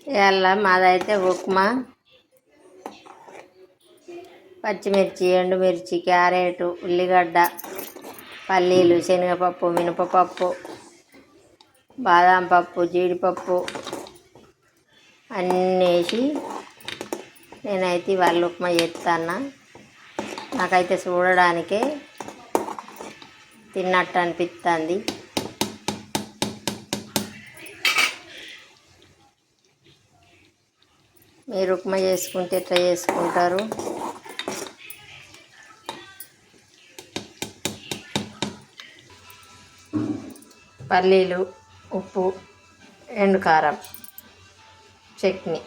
ఇవాళ మాదైతే ఉప్మా, పచ్చిమిర్చి, ఎండుమిర్చి, క్యారెట్, ఉల్లిగడ్డ, పల్లీలు, శనగపప్పు, మినపపప్పు, బాదం పప్పు, జీడిపప్పు అన్నీ వేసి నేనైతే ఇవాళ ఉప్మా చేస్తాను. నాకైతే చూడడానికే తిన్నట్టు అనిపిస్తుంది. మీరు ఉప్మా చేసుకుంటే ఎట్లా చేసుకుంటారు? పల్లీలు, ఉప్పు, ఎండు కారం, చట్నీ.